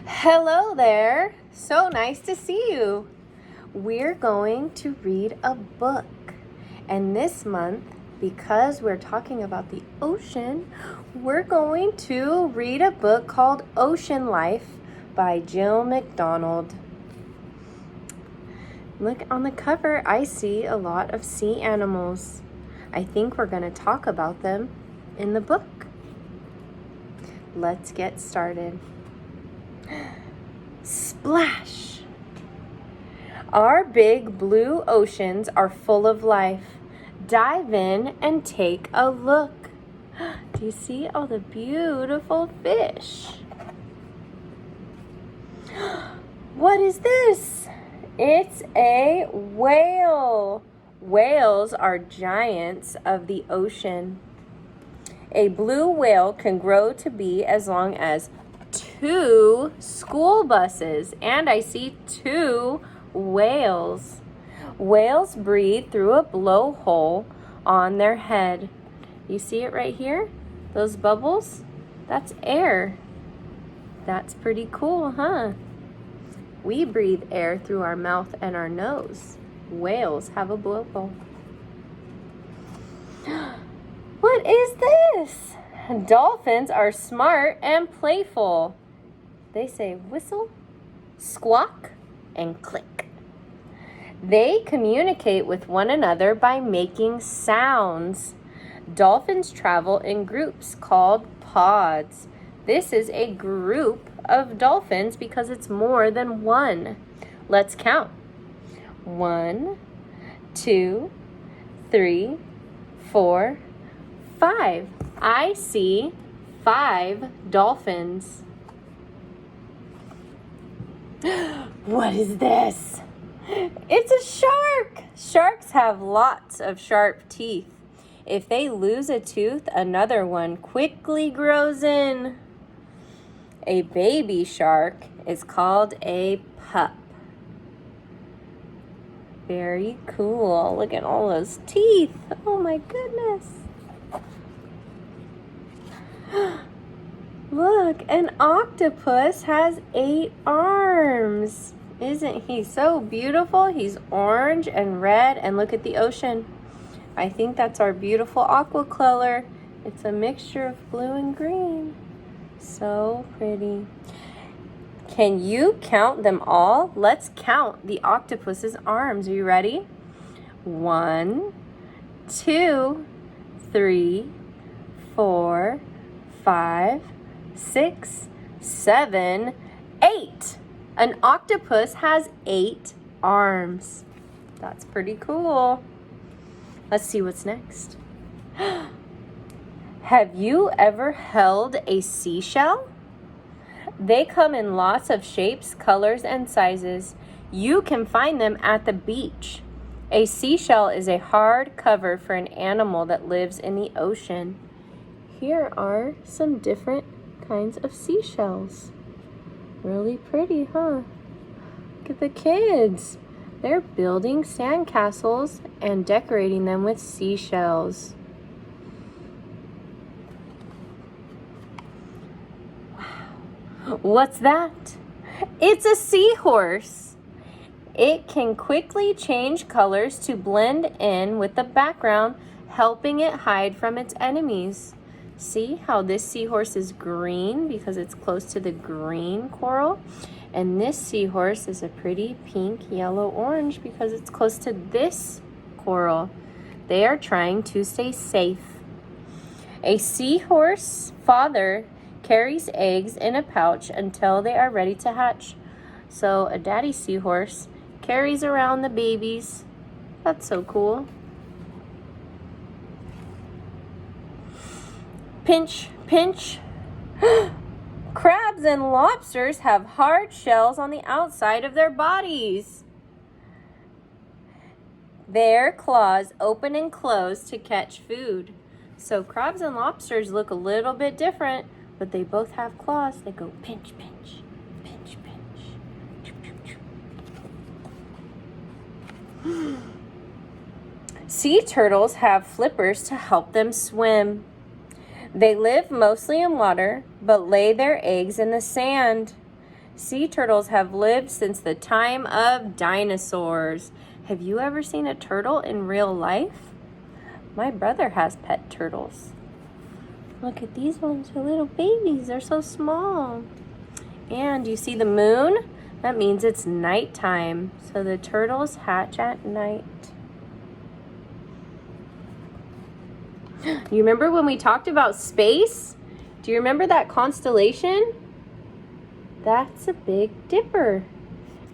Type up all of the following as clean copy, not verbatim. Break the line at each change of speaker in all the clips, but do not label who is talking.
Hello there. So nice to see you. We're going to read a book. And this month, because we're talking about the ocean, we're going to read a book called Ocean Life by McDonald. Look on the cover, I see a lot of sea animals. I think we're going to talk about them in the book. Let's get started. Splash! Our big blue oceans are full of life. Dive in and take a look. Do you see all the beautiful fish? What is this? It's a whale. Whales are giants of the ocean. A blue whale can grow to be as long as 2 school buses, and I see 2 whales. Whales breathe through a blowhole on their head. You see it right here? Those bubbles? That's air. That's pretty cool, huh? We breathe air through our mouth and our nose. Whales have a blowhole. What is this? Dolphins are smart and playful. They say whistle, squawk, and click. They communicate with one another by making sounds. Dolphins travel in groups called pods. This is a group of dolphins because it's more than one. Let's count. 1, 2, 3, 4, 5. I see 5 dolphins. What is this? It's a shark. Sharks have lots of sharp teeth. If they lose a tooth, another one quickly grows in. A baby shark is called a pup. Very cool. Look at all those teeth. Oh my goodness. Look, an octopus has 8 arms. Isn't he so beautiful? He's orange and red, and look at the ocean. I think that's our beautiful aqua color. It's a mixture of blue and green. So pretty. Can you count them all? Let's count the octopus's arms. Are you ready? 1, 2, 3, 4, 5, 6, 7, 8. An octopus has 8 arms. That's pretty cool. Let's see what's next. Have you ever held a seashell? They come in lots of shapes, colors, and sizes. You can find them at the beach. A seashell is a hard cover for an animal that lives in the ocean. Here are some different kinds of seashells. Really pretty, huh? Look at the kids. They're building sandcastles and decorating them with seashells. Wow. What's that? It's a seahorse. It can quickly change colors to blend in with the background, helping it hide from its enemies. See how this seahorse is green because it's close to the green coral? And this seahorse is a pretty pink, yellow, orange because it's close to this coral. They are trying to stay safe. A seahorse father carries eggs in a pouch until they are ready to hatch. So a daddy seahorse carries around the babies. That's so cool. Pinch, pinch. Crabs and lobsters have hard shells on the outside of their bodies. Their claws open and close to catch food. So crabs and lobsters look a little bit different, but they both have claws. They go pinch, pinch, pinch, pinch. Sea turtles have flippers to help them swim. They live mostly in water, but lay their eggs in the sand. Sea turtles have lived since the time of dinosaurs. Have you ever seen a turtle in real life? My brother has pet turtles. Look at these ones, they're little babies, they're so small. And you see the moon? That means it's nighttime. So the turtles hatch at night. You remember when we talked about space? Do you remember that constellation? That's a Big Dipper.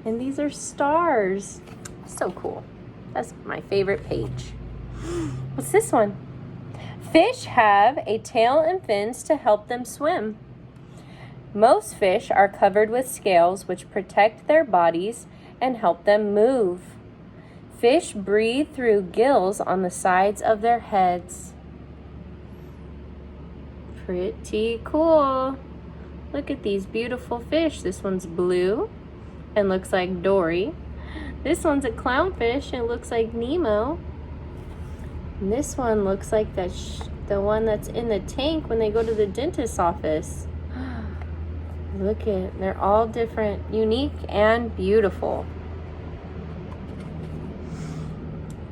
And these are stars. So cool. That's my favorite page. What's this one? Fish have a tail and fins to help them swim. Most fish are covered with scales which protect their bodies and help them move. Fish breathe through gills on the sides of their heads. Pretty cool. Look at these beautiful fish. This one's blue and looks like Dory. This one's a clownfish and looks like Nemo. And this one looks like the one that's in the tank when they go to the dentist's office. Look at, they're all different, unique and beautiful.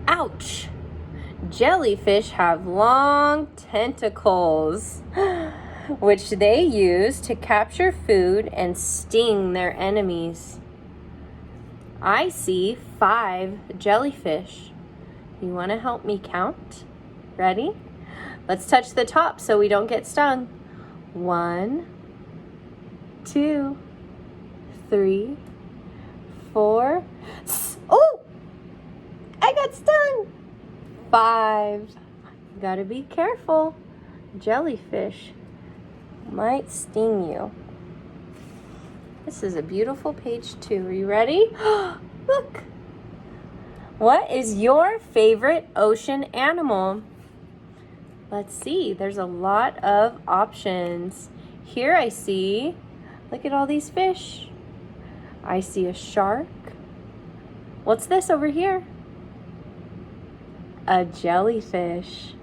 Ouch! Jellyfish have long tentacles, which they use to capture food and sting their enemies. I see 5 jellyfish. You want to help me count? Ready? Let's touch the top so we don't get stung. 1, 2, 3, 4. Oh! I got stung! 5. You gotta be careful. Jellyfish might sting you. This is a beautiful page too. Are you ready? Look! What is your favorite ocean animal? Let's see. There's a lot of options. Here I see, look at all these fish. I see a shark. What's this over here? A jellyfish.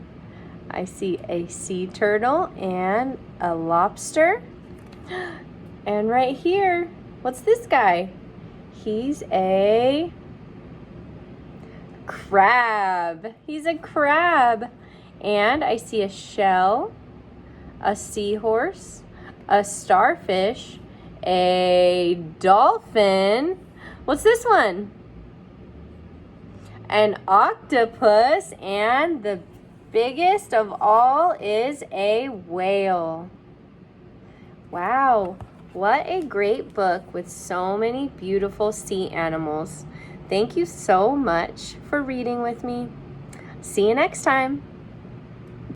I see a sea turtle and a lobster. And right here, what's this guy? He's a crab. He's a crab. And I see a shell, a seahorse, a starfish, a dolphin. What's this one? An octopus, and the biggest of all is a whale. Wow, what a great book with so many beautiful sea animals. Thank you so much for reading with me. See you next time.